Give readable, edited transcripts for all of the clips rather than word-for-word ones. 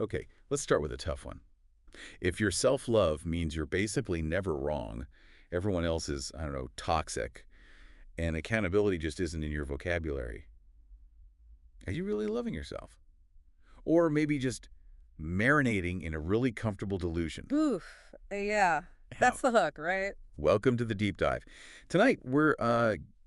Okay, let's start with a tough one. If your self-love means you're basically never wrong, everyone else is, I don't know, toxic, and accountability just isn't in your vocabulary, are you really loving yourself? Or maybe just marinating in a really comfortable delusion? Oof. Yeah. Yeah. That's the hook, right? Welcome to the deep dive. Tonight, we're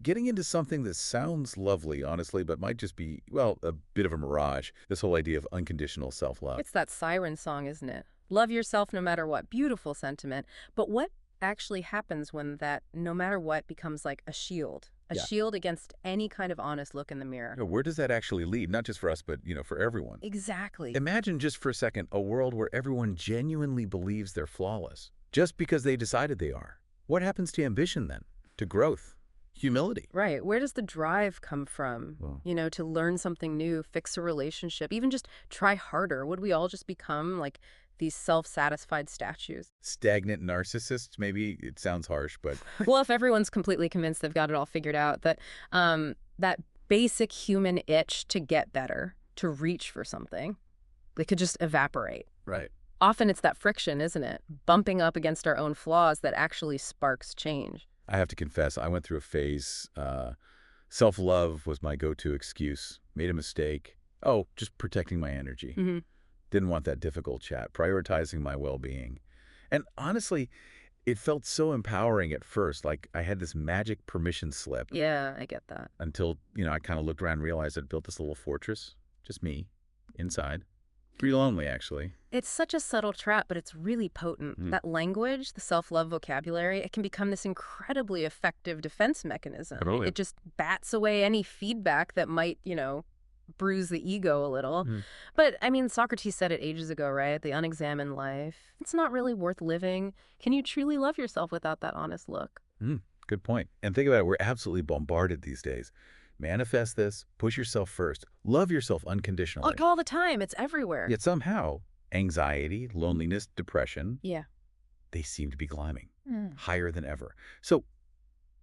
getting into something that sounds lovely, honestly, but might just be, well, a bit of a mirage. This whole idea of unconditional self-love. It's that siren song, isn't it? Love yourself no matter what. Beautiful sentiment. But what actually happens when that no matter what becomes like a shield? A Yeah. shield against any kind of honest look in the mirror. Where does that actually lead? Not just for us, but, for everyone. Exactly. Imagine just for a second a world where everyone genuinely believes they're flawless, just because they decided they are. What happens to ambition then? To growth? Humility? Right. Where does the drive come from? Well, To learn something new, fix a relationship, even just try harder. Would we all just become like these self-satisfied statues? stagnant narcissists, maybe? It sounds harsh, but Well, if everyone's completely convinced they've got it all figured out, that basic human itch to get better, to reach for something, they could just evaporate. right. Often it's that friction, isn't it? Bumping up against our own flaws that actually sparks change. I have to confess, I went through a phase. Self-love was my go-to excuse. Made a mistake. Oh, just protecting my energy. Hmm. Didn't want that difficult chat. Prioritizing my well-being. And honestly, it felt so empowering at first, like I had this magic permission slip Yeah, I get that. until, I kind of looked around and realized I'd built this little fortress, just me, inside. Pretty lonely, actually. It's such a subtle trap, but it's really potent. Mm. That language, the self-love vocabulary, it can become this incredibly effective defense mechanism. Totally. It just bats away any feedback that might, bruise the ego a little. Mm. But, I mean, Socrates said it ages ago, right? The unexamined life, it's not really worth living. Can you truly love yourself without that honest look? Good point. And think about it, we're absolutely bombarded these days. Manifest this, push yourself first, love yourself unconditionally. Like all the time, it's everywhere. Yet somehow, anxiety, loneliness, depression, Yeah. they seem to be climbing Mm. higher than ever. So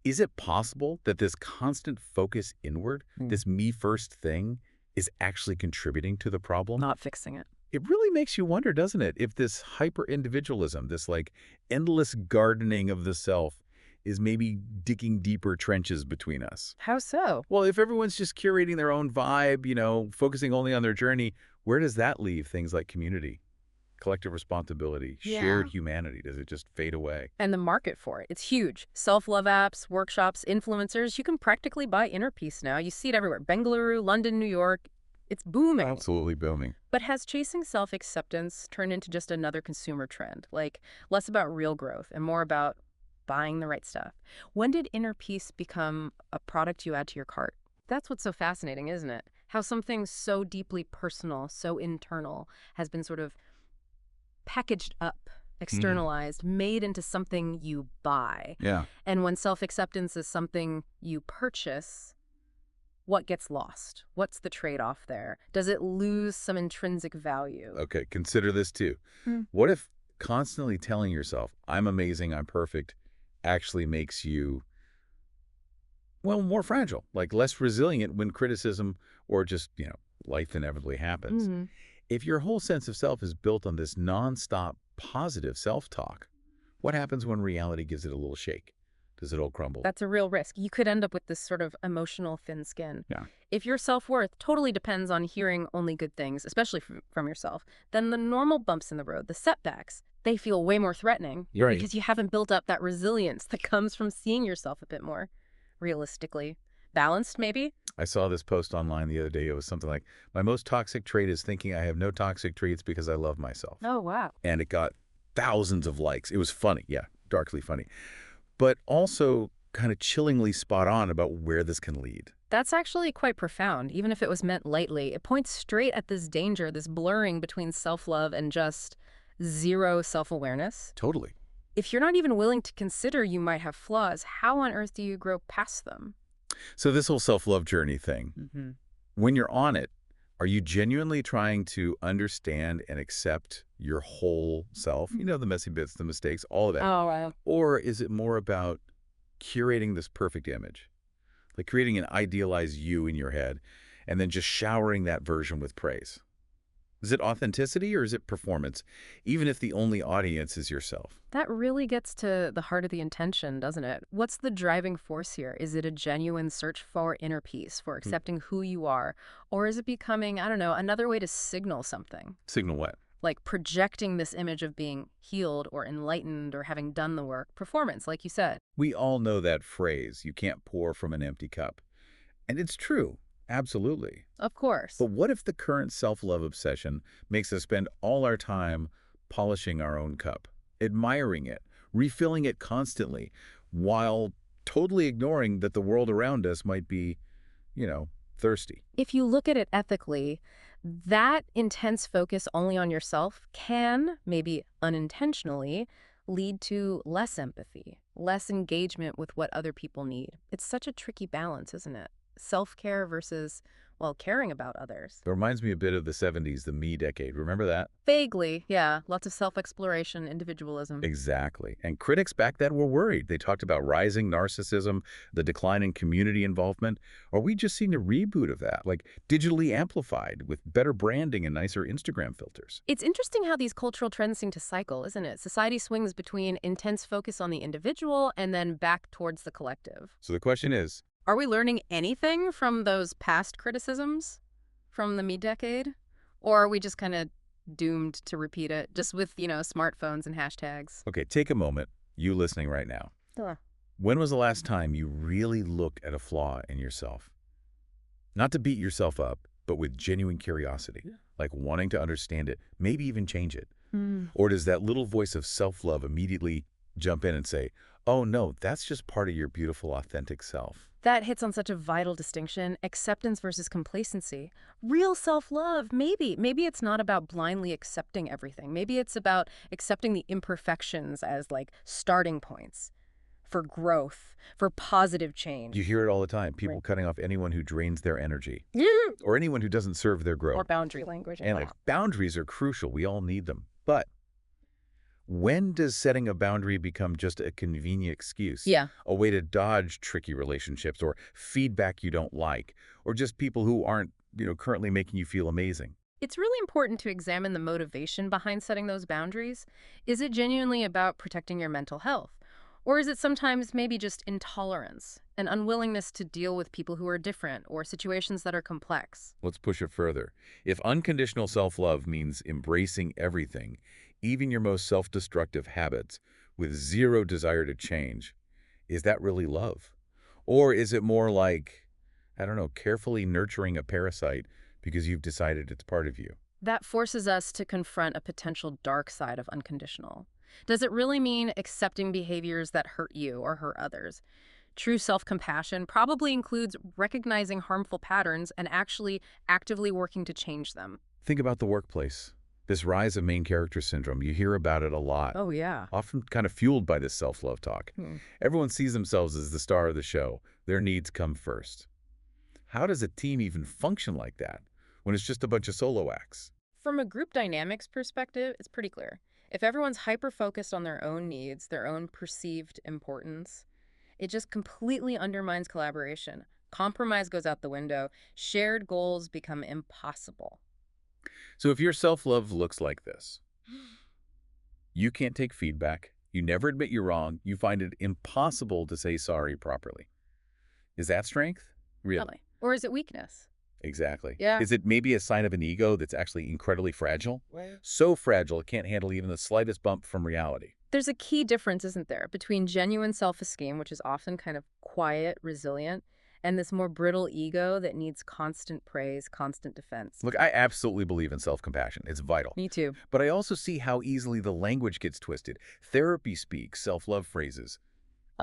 is it possible that this constant focus inward, this me first thing, is actually contributing to the problem? Not fixing it. It really makes you wonder, doesn't it, if this hyper-individualism, this like endless gardening of the self, is maybe digging deeper trenches between us. How so? Well, if everyone's just curating their own vibe, focusing only on their journey, where does that leave things like community, collective responsibility, Yeah. shared humanity? Does it just fade away? And the market for it, it's huge. Self-love apps, workshops, influencers, you can practically buy inner peace now. You see it everywhere. Bengaluru, London, New York. It's booming. Absolutely booming. But has chasing self-acceptance turned into just another consumer trend? Like, less about real growth and more about buying the right stuff? When did inner peace become a product you add to your cart? That's what's so fascinating, isn't it? How something so deeply personal, so internal, has been sort of packaged up, externalized, made into something you buy. Yeah. And when self-acceptance is something you purchase, what gets lost? What's the trade-off there? Does it lose some intrinsic value? Okay, consider this too. Hmm. What if constantly telling yourself, I'm amazing, I'm perfect, actually makes you, well, more fragile, like less resilient when criticism or just, life inevitably happens? Mhm. If your whole sense of self is built on this nonstop positive self-talk, what happens when reality gives it a little shake? Does it all crumble? That's a real risk. You could end up with this sort of emotional thin skin. Yeah. If your self-worth totally depends on hearing only good things, especially from yourself, then the normal bumps in the road, the setbacks, they feel way more threatening. Right. Because you haven't built up that resilience that comes from seeing yourself a bit more realistically. Balanced, maybe? I saw this post online the other day. It was something like, my most toxic trait is thinking I have no toxic traits because I love myself. Oh, wow. And it got thousands of likes. It was funny. Yeah, darkly funny. But also kind of chillingly spot on about where this can lead. That's actually quite profound, even if it was meant lightly. It points straight at this danger, this blurring between self-love and just zero self-awareness. Totally. If you're not even willing to consider you might have flaws, how on earth do you grow past them? So this whole self-love journey thing, Mm-hmm. when you're on it, are you genuinely trying to understand and accept your whole self? You know, the messy bits, the mistakes, all of that. Oh, wow. Or is it more about curating this perfect image? Like creating an idealized you in your head and then just showering that version with praise? Is it authenticity or is it performance, even if the only audience is yourself? That really gets to the heart of the intention, doesn't it? What's the driving force here? Is it a genuine search for inner peace, for Hmm. accepting who you are? Or is it becoming, I don't know, another way to signal something? Signal what? Like projecting this image of being healed or enlightened or having done the work. Performance, like you said. We all know that phrase, you can't pour from an empty cup. And it's true, absolutely. Of course. But what if the current self-love obsession makes us spend all our time polishing our own cup, admiring it, refilling it constantly, while totally ignoring that the world around us might be, you know, thirsty? If you look at it ethically, that intense focus only on yourself can, maybe unintentionally, lead to less empathy, less engagement with what other people need. It's such a tricky balance, isn't it? Self-care versus, well, caring about others. It reminds me a bit of the 70s, the me decade. Remember that? Vaguely, yeah. Lots of self-exploration, individualism. Exactly. And critics back then were worried. They talked about rising narcissism, the decline in community involvement. Are we just seeing a reboot of that, like digitally amplified with better branding and nicer Instagram filters? It's interesting how these cultural trends seem to cycle, isn't it? Society swings between intense focus on the individual and then back towards the collective. So the question is, Are we learning anything from those past criticisms from the me-decade? Or are we just kind of doomed to repeat it, just with, smartphones and hashtags? okay, take a moment, you listening right now. Huh. When was the last time you really looked at a flaw in yourself? Not to beat yourself up, but with genuine curiosity, like wanting to understand it, maybe even change it. Hmm. Or does that little voice of self-love immediately jump in and say, oh no, that's just part of your beautiful, authentic self? That hits on such a vital distinction, acceptance versus complacency. Real self-love, maybe. Maybe it's not about blindly accepting everything. Maybe it's about accepting the imperfections as like starting points for growth, for positive change. You hear it all the time, people Right. cutting off anyone who drains their energy Yeah. or anyone who doesn't serve their growth. Or boundary language. And like boundaries are crucial. We all need them. But when does setting a boundary become just a convenient excuse? Yeah. A way to dodge tricky relationships or feedback you don't like, or just people who aren't, currently making you feel amazing? It's really important to examine the motivation behind setting those boundaries. Is it genuinely about protecting your mental health? Or is it sometimes maybe just intolerance, an unwillingness to deal with people who are different or situations that are complex? Let's push it further. If unconditional self-love means embracing everything, even your most self-destructive habits, with zero desire to change, is that really love? Or is it more like, I don't know, carefully nurturing a parasite because you've decided it's part of you? That forces us to confront a potential dark side of unconditional. Does it really mean accepting behaviors that hurt you or hurt others? True self-compassion probably includes recognizing harmful patterns and actually actively working to change them. Think about the workplace. This rise of main character syndrome, you hear about it a lot, Oh, yeah. often kind of fueled by this self-love talk. Everyone sees themselves as the star of the show. Their needs come first. How does a team even function like that when it's just a bunch of solo acts? From a group dynamics perspective, it's pretty clear. If everyone's hyper-focused on their own needs, their own perceived importance, it just completely undermines collaboration. Compromise goes out the window. Shared goals become impossible. So if your self-love looks like this, you can't take feedback, you never admit you're wrong, you find it impossible to say sorry properly. Is that strength? Really? Really. Or is it weakness? Exactly. Yeah. Is it maybe a sign of an ego that's actually incredibly fragile? So fragile it can't handle even the slightest bump from reality. There's a key difference, isn't there, between genuine self-esteem, which is often kind of quiet, resilient, and this more brittle ego that needs constant praise, constant defense. Look, I absolutely believe in self-compassion. It's vital. Me too. But I also see how easily the language gets twisted. Therapy speaks self-love phrases.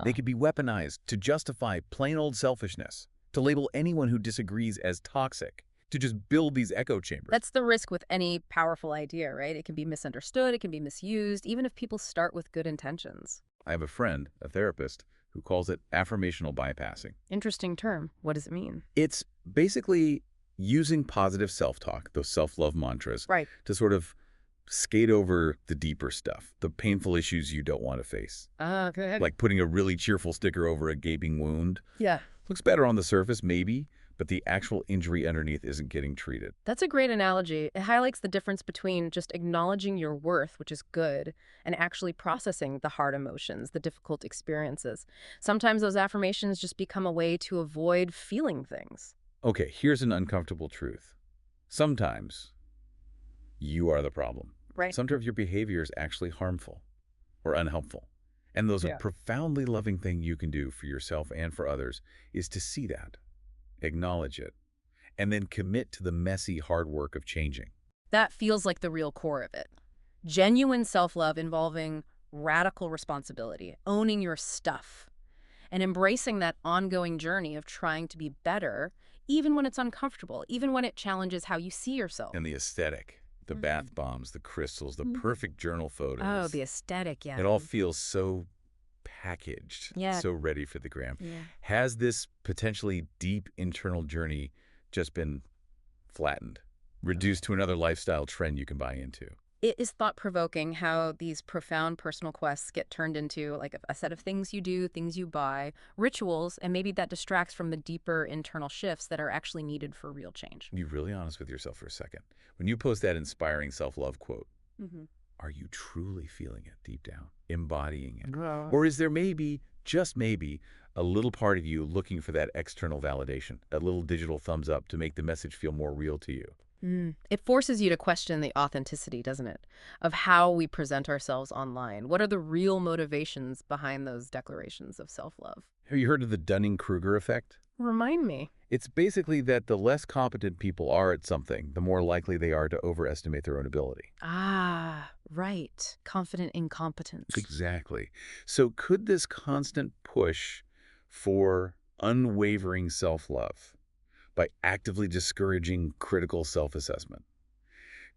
They could be weaponized to justify plain old selfishness, to label anyone who disagrees as toxic, to just build these echo chambers. That's the risk with any powerful idea, right? It can be misunderstood, it can be misused, even if people start with good intentions. I have a friend, a therapist, who calls it affirmational bypassing. Interesting term. What does it mean? It's basically using positive self-talk, those self-love mantras, Right. to sort of skate over the deeper stuff, the painful issues you don't want to face. Go ahead. Like putting a really cheerful sticker over a gaping wound. Yeah. Looks better on the surface, maybe, but the actual injury underneath isn't getting treated. That's a great analogy. It highlights the difference between just acknowledging your worth, which is good, and actually processing the hard emotions, the difficult experiences. Sometimes those affirmations just become a way to avoid feeling things. Okay, here's an uncomfortable truth. Sometimes you are the problem. Right. Sometimes your behavior is actually harmful or unhelpful. And those a Yeah. profoundly loving thing you can do for yourself and for others is to see that, acknowledge it, and then commit to the messy hard work of changing. That feels like the real core of it. Genuine self-love involving radical responsibility, owning your stuff, and embracing that ongoing journey of trying to be better, even when it's uncomfortable, even when it challenges how you see yourself. And the aesthetic, the bath bombs, the crystals, the perfect journal Oh, photos, the aesthetic, yeah. it all feels so packaged, Yeah. so ready for the gram. Yeah. Has this potentially deep internal journey just been flattened, reduced to another lifestyle trend you can buy into? It is thought-provoking how these profound personal quests get turned into like a set of things you do, things you buy, rituals, and maybe that distracts from the deeper internal shifts that are actually needed for real change. Be really honest with yourself for a second. When you post that inspiring self-love quote, Mm-hmm. are you truly feeling it deep down, embodying it? Well, Or is there maybe, just maybe, a little part of you looking for that external validation, that little digital thumbs up to make the message feel more real to you? It forces you to question the authenticity, doesn't it, of how we present ourselves online. What are the real motivations behind those declarations of self-love? Have you heard of the Dunning-Kruger effect? Remind me. It's basically that the less competent people are at something, the more likely they are to overestimate their own ability. Ah, right. Confident incompetence. Exactly. So could this constant push for unwavering self-love, by actively discouraging critical self-assessment,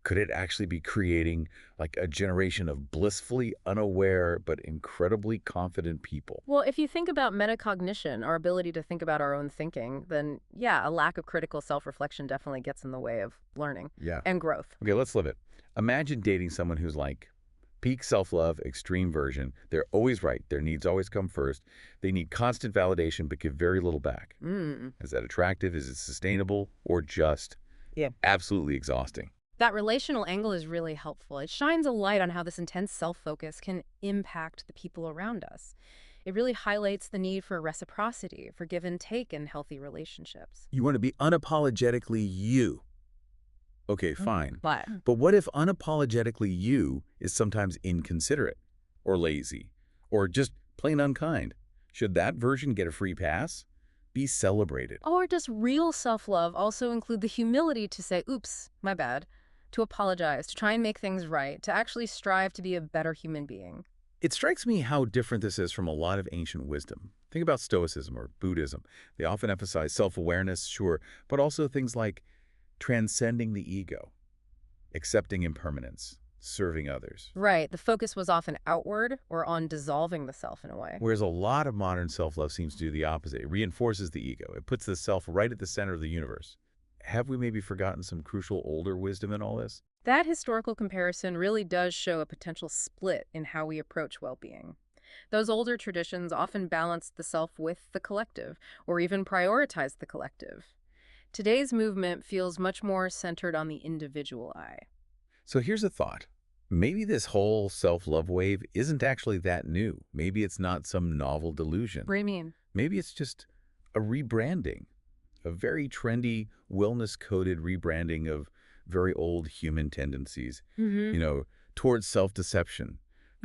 could it actually be creating like a generation of blissfully unaware but incredibly confident people? Well, if you think about metacognition, our ability to think about our own thinking, then yeah, a lack of critical self-reflection definitely gets in the way of learning Yeah. and growth. Okay, let's live it. Imagine dating someone who's like peak self-love, extreme version. They're always right. Their needs always come first. They need constant validation but give very little back. Is that attractive? Is it sustainable? Or just Yeah. absolutely exhausting? That relational angle is really helpful. It shines a light on how this intense self-focus can impact the people around us. It really highlights the need for reciprocity, for give and take in healthy relationships. You want to be unapologetically you. Okay, fine. But But what if unapologetically you is sometimes inconsiderate or lazy or just plain unkind? Should that version get a free pass? Be celebrated. or does real self-love also include the humility to say, oops, my bad, to apologize, to try and make things right, to actually strive to be a better human being? It strikes me how different this is from a lot of ancient wisdom. Think about Stoicism or Buddhism. They often emphasize self-awareness, sure, but also things like transcending the ego, accepting impermanence, serving others. Right, the focus was often outward or on dissolving the self in a way. Whereas a lot of modern self-love seems to do the opposite. It reinforces the ego. It puts the self right at the center of the universe. Have we maybe forgotten some crucial older wisdom in all this? That historical comparison really does show a potential split in how we approach well-being. Those older traditions often balanced the self with the collective, or even prioritized the collective. Today's movement feels much more centered on the individual I. So here's a thought. Maybe this whole self-love wave isn't actually that new. Maybe it's not some novel delusion. What do you mean? Maybe it's just a rebranding, a very trendy, wellness-coded rebranding of very old human tendencies, towards self-deception,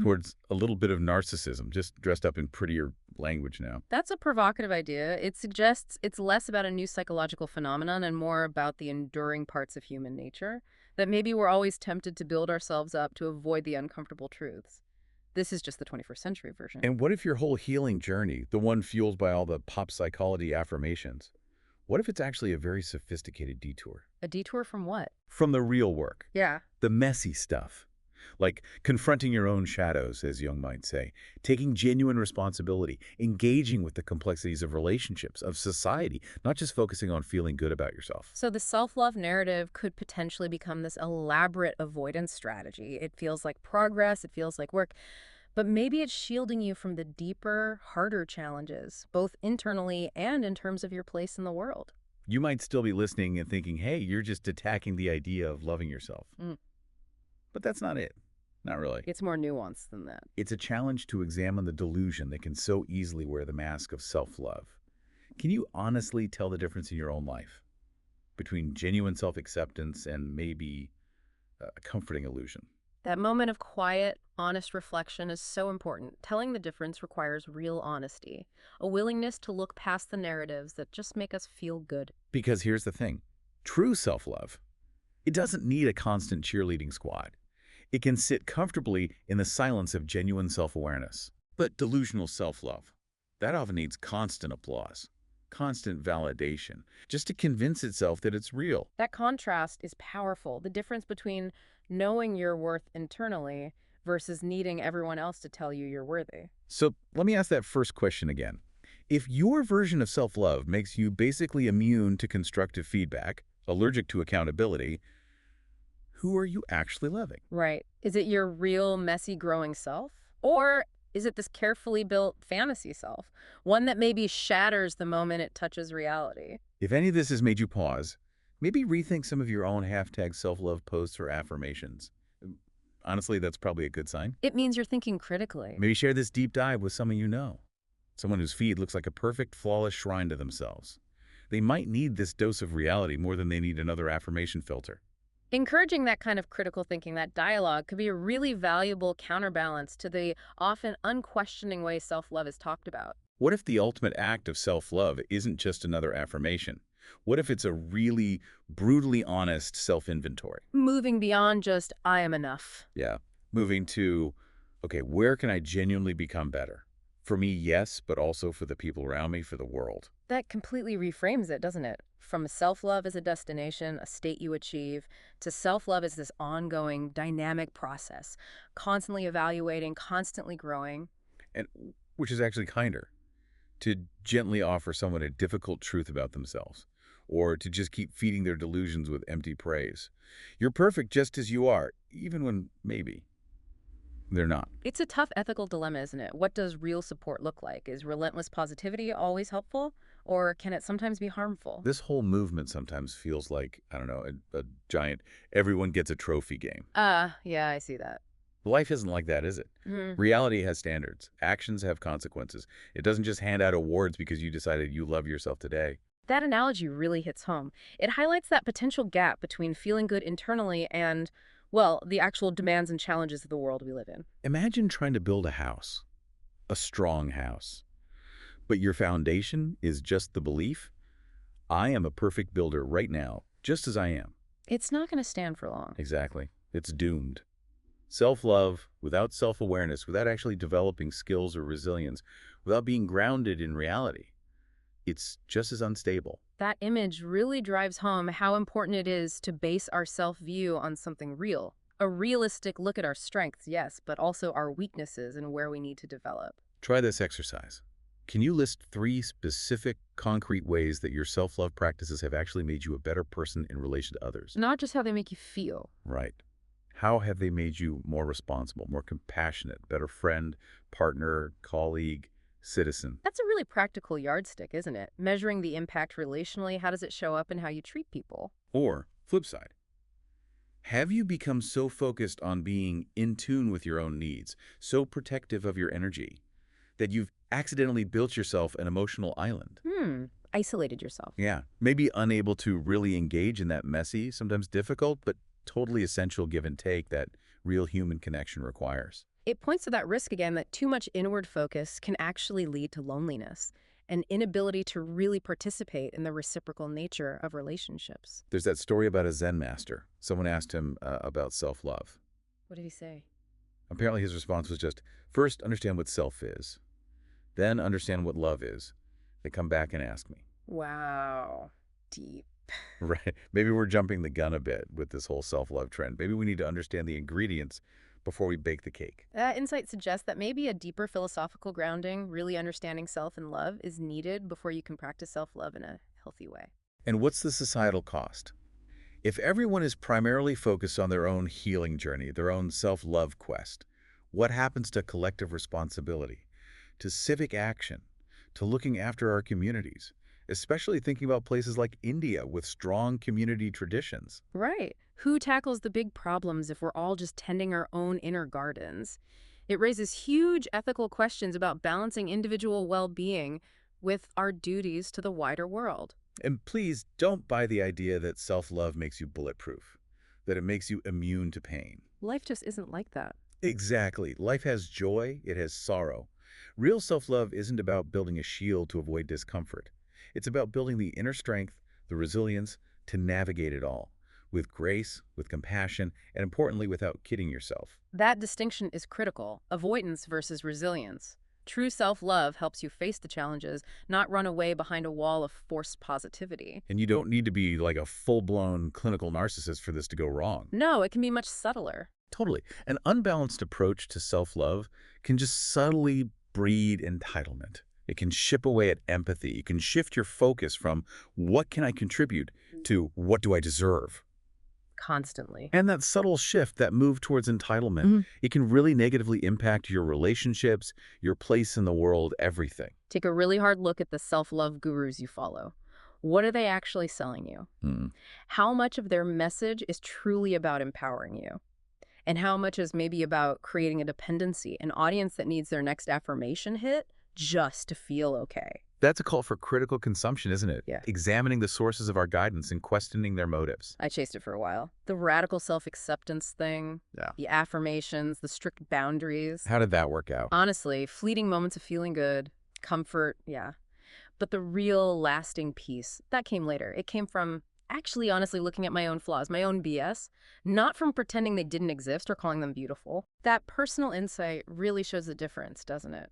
towards a little bit of narcissism, just dressed up in prettier language now. That's a provocative idea. It suggests it's less about a new psychological phenomenon and more about the enduring parts of human nature, that maybe we're always tempted to build ourselves up to avoid the uncomfortable truths. This is just the 21st century version. And what if your whole healing journey, the one fueled by all the pop psychology affirmations, what if it's actually a very sophisticated detour? A detour from what? From the real work, Yeah. the messy stuff. Like confronting your own shadows, as Jung might say, taking genuine responsibility, engaging with the complexities of relationships, of society, not just focusing on feeling good about yourself. So the self-love narrative could potentially become this elaborate avoidance strategy. It feels like progress, it feels like work, but maybe it's shielding you from the deeper, harder challenges, both internally and in terms of your place in the world. You might still be listening and thinking, hey, you're just attacking the idea of loving yourself. Mm. But that's not it. Not really. It's more nuanced than that. It's a challenge to examine the delusion that can so easily wear the mask of self-love. Can you honestly tell the difference in your own life between genuine self-acceptance and maybe a comforting illusion? That moment of quiet, honest reflection is so important. Telling the difference requires real honesty, a willingness to look past the narratives that just make us feel good. Because here's the thing. True self-love, it doesn't need a constant cheerleading squad. It can sit comfortably in the silence of genuine self-awareness. But delusional self-love, that often needs constant applause, constant validation, just to convince itself that it's real. That contrast is powerful. The difference between knowing your worth internally versus needing everyone else to tell you you're worthy. So let me ask that first question again. If your version of self-love makes you basically immune to constructive feedback, allergic to accountability, who are you actually loving? Right. Is it your real, messy, growing self? Or is it this carefully built fantasy self? One that maybe shatters the moment it touches reality? If any of this has made you pause, maybe rethink some of your own hashtag self-love posts or affirmations. Honestly, that's probably a good sign. It means you're thinking critically. Maybe share this deep dive with someone you know, someone whose feed looks like a perfect, flawless shrine to themselves. They might need this dose of reality more than they need another affirmation filter. Encouraging that kind of critical thinking, that dialogue, could be a really valuable counterbalance to the often unquestioning way self-love is talked about. What if the ultimate act of self-love isn't just another affirmation? What if it's a really brutally honest self-inventory? Moving beyond just, I am enough. Yeah. Moving to, okay, where can I genuinely become better? For me, yes, but also for the people around me, for the world. That completely reframes it, doesn't it? From self-love as a destination, a state you achieve, to self-love as this ongoing, dynamic process, constantly evaluating, constantly growing. And which is actually kinder, to gently offer someone a difficult truth about themselves, or to just keep feeding their delusions with empty praise. You're perfect just as you are, even when maybe they're not. It's a tough ethical dilemma, isn't it? What does real support look like? Is relentless positivity always helpful, or can it sometimes be harmful? This whole movement sometimes feels like, I don't know, a giant everyone gets a trophy game. Yeah, I see that. Life isn't like that, is it? Mhm. Reality has standards. Actions have consequences. It doesn't just hand out awards because you decided you love yourself today. That analogy really hits home. It highlights that potential gap between feeling good internally and, well, the actual demands and challenges of the world we live in. Imagine trying to build a house, a strong house, but your foundation is just the belief, I am a perfect builder right now, just as I am. It's not going to stand for long. Exactly. It's doomed. Self-love, without self-awareness, without actually developing skills or resilience, without being grounded in reality, it's just as unstable. That image really drives home how important it is to base our self-view on something real. A realistic look at our strengths, yes, but also our weaknesses and where we need to develop. Try this exercise. Can you list 3 specific, concrete ways that your self-love practices have actually made you a better person in relation to others? Not just how they make you feel. Right. How have they made you more responsible, more compassionate, better friend, partner, colleague, citizen? That's a really practical yardstick, isn't it? Measuring the impact relationally, how does it show up in how you treat people? Or, flip side, have you become so focused on being in tune with your own needs, so protective of your energy, that you've accidentally built yourself an emotional island? Isolated yourself. Yeah, maybe unable to really engage in that messy, sometimes difficult, but totally essential give and take that real human connection requires. It points to that risk again that too much inward focus can actually lead to loneliness, an inability to really participate in the reciprocal nature of relationships. There's that story about a Zen master. Someone asked him about self-love. What did he say? Apparently his response was just, first understand what self is, then understand what love is, then come back and ask me. Wow. Deep. Right. Maybe we're jumping the gun a bit with this whole self-love trend. Maybe we need to understand the ingredients before we bake the cake. That insight suggests that maybe a deeper philosophical grounding, really understanding self and love, is needed before you can practice self-love in a healthy way. And what's the societal cost? If everyone is primarily focused on their own healing journey, their own self-love quest, what happens to collective responsibility, to civic action, to looking after our communities? especially thinking about places like India with strong community traditions. Right. Who tackles the big problems if we're all just tending our own inner gardens? It raises huge ethical questions about balancing individual well-being with our duties to the wider world. And please don't buy the idea that self-love makes you bulletproof, that it makes you immune to pain. Life just isn't like that. Exactly. Life has joy, it has sorrow. Real self-love isn't about building a shield to avoid discomfort. It's about building the inner strength, the resilience to navigate it all, with grace, with compassion, and importantly, without kidding yourself. That distinction is critical, avoidance versus resilience. True self-love helps you face the challenges, not run away behind a wall of forced positivity. And you don't need to be like a full-blown clinical narcissist for this to go wrong. No, it can be much subtler. Totally. An unbalanced approach to self-love can just subtly breed entitlement. It can chip away at empathy. You can shift your focus from what can I contribute to what do I deserve? Constantly. And that subtle shift, that move towards entitlement, Mhm. it can really negatively impact your relationships, your place in the world, everything. Take a really hard look at the self-love gurus you follow. What are they actually selling you? Hmm. How much of their message is truly about empowering you? And how much is maybe about creating a dependency, an audience that needs their next affirmation hit just to feel okay? That's a call for critical consumption, isn't it? Yeah. Examining the sources of our guidance and questioning their motives. I chased it for a while. The radical self-acceptance thing, Yeah. the affirmations, the strict boundaries. How did that work out? Honestly, fleeting moments of feeling good, comfort, yeah. But the real lasting peace, that came later. It came from actually honestly looking at my own flaws, my own BS, not from pretending they didn't exist or calling them beautiful. That personal insight really shows the difference, doesn't it?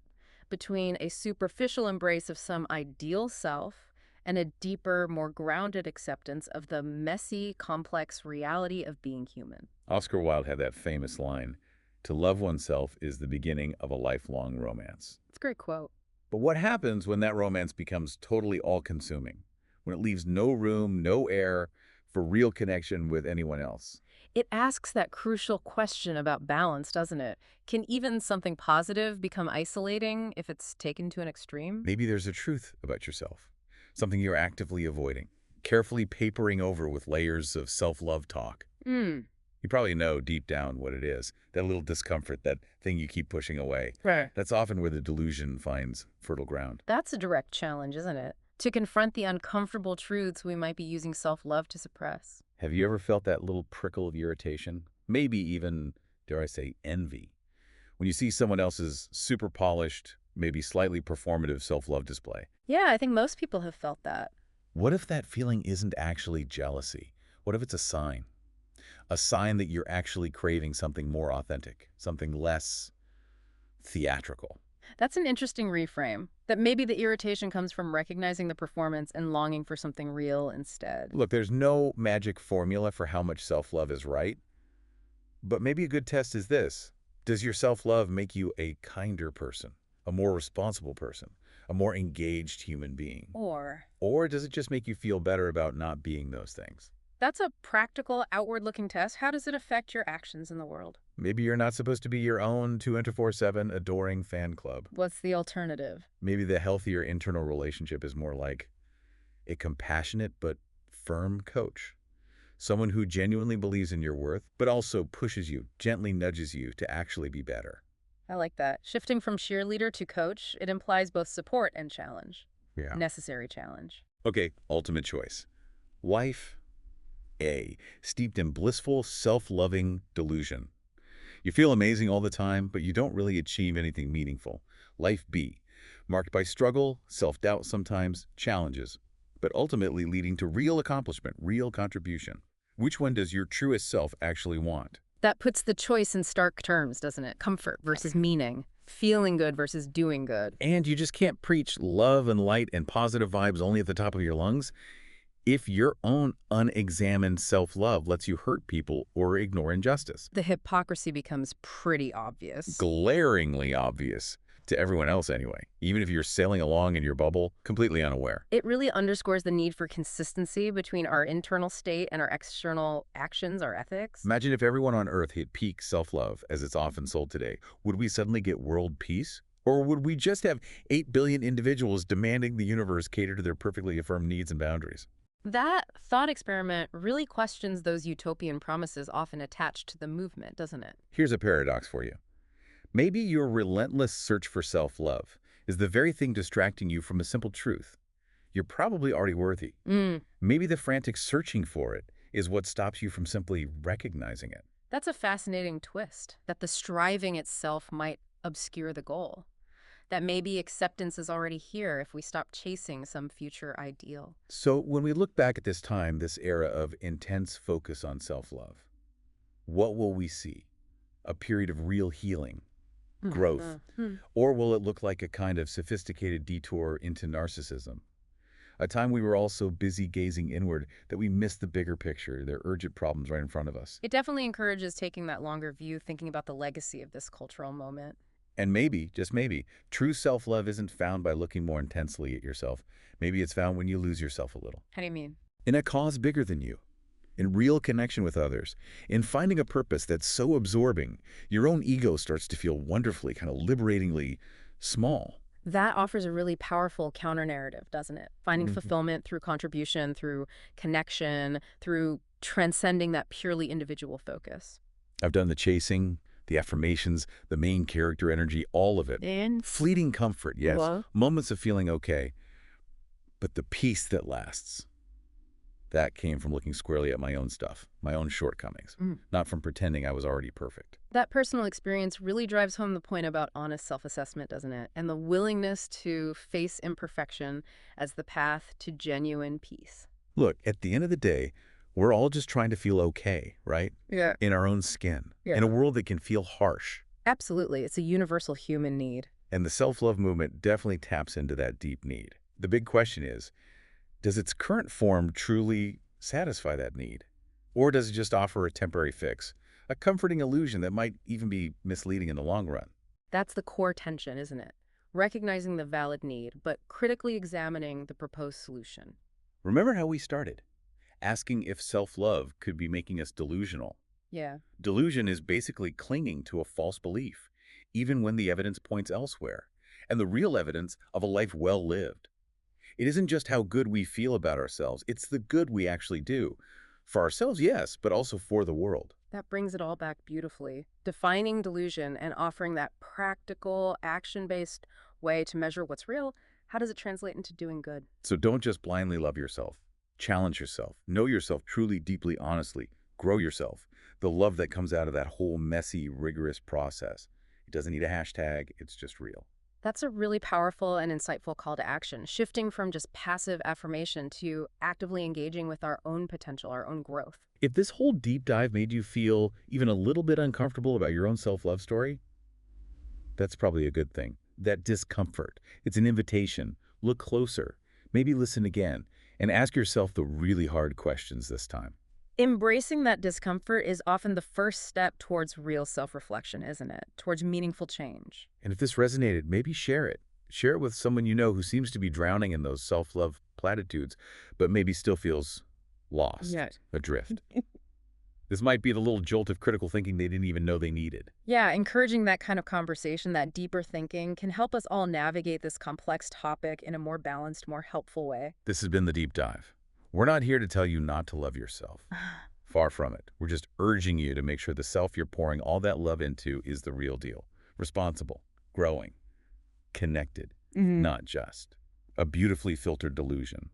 Between a superficial embrace of some ideal self and a deeper, more grounded acceptance of the messy, complex reality of being human. Oscar Wilde had that famous line, "To love oneself is the beginning of a lifelong romance." It's a great quote. But what happens when that romance becomes totally all-consuming? When it leaves no room, no air for real connection with anyone else? It asks that crucial question about balance, doesn't it? Can even something positive become isolating if it's taken to an extreme? Maybe there's a truth about yourself, something you're actively avoiding, carefully papering over with layers of self-love talk. Hmm. You probably know deep down what it is, that little discomfort, that thing you keep pushing away. Right. That's often where the delusion finds fertile ground. That's a direct challenge, isn't it? To confront the uncomfortable truths we might be using self-love to suppress. Have you ever felt that little prickle of irritation? Maybe even, dare I say, envy? When you see someone else's super polished, maybe slightly performative self-love display. Yeah, I think most people have felt that. What if that feeling isn't actually jealousy? What if it's a sign? A sign that you're actually craving something more authentic, something less theatrical. That's an interesting reframe. That maybe the irritation comes from recognizing the performance and longing for something real instead. Look, there's no magic formula for how much self-love is right, but maybe a good test is this. Does your self-love make you a kinder person, a more responsible person, a more engaged human being? Or does it just make you feel better about not being those things? That's a practical, outward-looking test. How does it affect your actions in the world? Maybe you're not supposed to be your own 24/7 adoring fan club. What's the alternative? Maybe the healthier internal relationship is more like a compassionate but firm coach. Someone who genuinely believes in your worth, but also pushes you, gently nudges you to actually be better. I like that. Shifting from cheerleader to coach, it implies both support and challenge. Yeah. Necessary challenge. Okay, ultimate choice. Life A, steeped in blissful, self-loving delusion. You feel amazing all the time, but you don't really achieve anything meaningful. Life B, marked by struggle, self-doubt sometimes, challenges, but ultimately leading to real accomplishment, real contribution. Which one does your truest self actually want? That puts the choice in stark terms, doesn't it? Comfort versus meaning. Feeling good versus doing good. And you just can't preach love and light and positive vibes only at the top of your lungs if your own unexamined self-love lets you hurt people or ignore injustice. The hypocrisy becomes pretty obvious. Glaringly obvious to everyone else anyway, even if you're sailing along in your bubble, completely unaware. It really underscores the need for consistency between our internal state and our external actions, our ethics. Imagine if everyone on Earth hit peak self-love, as it's often sold today. Would we suddenly get world peace? Or would we just have 8 billion individuals demanding the universe cater to their perfectly affirmed needs and boundaries? That thought experiment really questions those utopian promises often attached to the movement, doesn't it? Here's a paradox for you. Maybe your relentless search for self-love is the very thing distracting you from a simple truth. You're probably already worthy. Mm, Maybe the frantic searching for it is what stops you from simply recognizing it. that's a fascinating twist, that the striving itself might obscure the goal. That maybe acceptance is already here if we stop chasing some future ideal. So when we look back at this time, this era of intense focus on self-love, what will we see? A period of real healing, growth, Mhm. or will it look like a kind of sophisticated detour into narcissism? A time we were all so busy gazing inward that we missed the bigger picture, their urgent problems right in front of us. It definitely encourages taking that longer view, thinking about the legacy of this cultural moment. And maybe, just maybe, true self-love isn't found by looking more intensely at yourself. Maybe it's found when you lose yourself a little. How do you mean? In a cause bigger than you, in real connection with others, in finding a purpose that's so absorbing, your own ego starts to feel wonderfully, kind of liberatingly small. That offers a really powerful counter-narrative, doesn't it? Finding Mhm. fulfillment through contribution, through connection, through transcending that purely individual focus. I've done the chasing, the affirmations, the main character energy, all of it. And Fleeting comfort, yes. well, Moments of feeling okay. But the peace that lasts, that came from looking squarely at my own stuff, my own shortcomings, Mm. not from pretending I was already perfect. that personal experience really drives home the point about honest self-assessment, doesn't it? And the willingness to face imperfection as the path to genuine peace. Look, at the end of the day, we're all just trying to feel okay, right? Yeah. In our own skin, Yeah. in a world that can feel harsh. Absolutely. It's a universal human need. And the self-love movement definitely taps into that deep need. The big question is, does its current form truly satisfy that need? Or does it just offer a temporary fix, a comforting illusion that might even be misleading in the long run? That's the core tension, isn't it? Recognizing the valid need, but critically examining the proposed solution. Remember how we started, asking if self-love could be making us delusional. Yeah. Delusion is basically clinging to a false belief, even when the evidence points elsewhere, and the real evidence of a life well lived. It isn't just how good we feel about ourselves, it's the good we actually do. For ourselves, yes, but also for the world. That brings it all back beautifully. Defining delusion and offering that practical, action-based way to measure what's real, how does it translate into doing good? So don't just blindly love yourself. Challenge yourself. Know yourself truly, deeply, honestly. Grow yourself. The love that comes out of that whole messy, rigorous process. It doesn't need a hashtag, it's just real. That's a really powerful and insightful call to action, shifting from just passive affirmation to actively engaging with our own potential, our own growth. If this whole deep dive made you feel even a little bit uncomfortable about your own self-love story, that's probably a good thing. That discomfort, it's an invitation. Look closer, maybe listen again, and ask yourself the really hard questions this time. Embracing that discomfort is often the first step towards real self-reflection, isn't it? Towards meaningful change. And if this resonated, maybe share it. Share it with someone you know who seems to be drowning in those self-love platitudes, but maybe still feels lost, Yeah. adrift. This might be the little jolt of critical thinking they didn't even know they needed. Yeah, encouraging that kind of conversation, that deeper thinking, can help us all navigate this complex topic in a more balanced, more helpful way. This has been The Deep Dive. We're not here to tell you not to love yourself. Far from it. We're just urging you to make sure the self you're pouring all that love into is the real deal. Responsible, growing, connected, Mhm. not just a beautifully filtered delusion.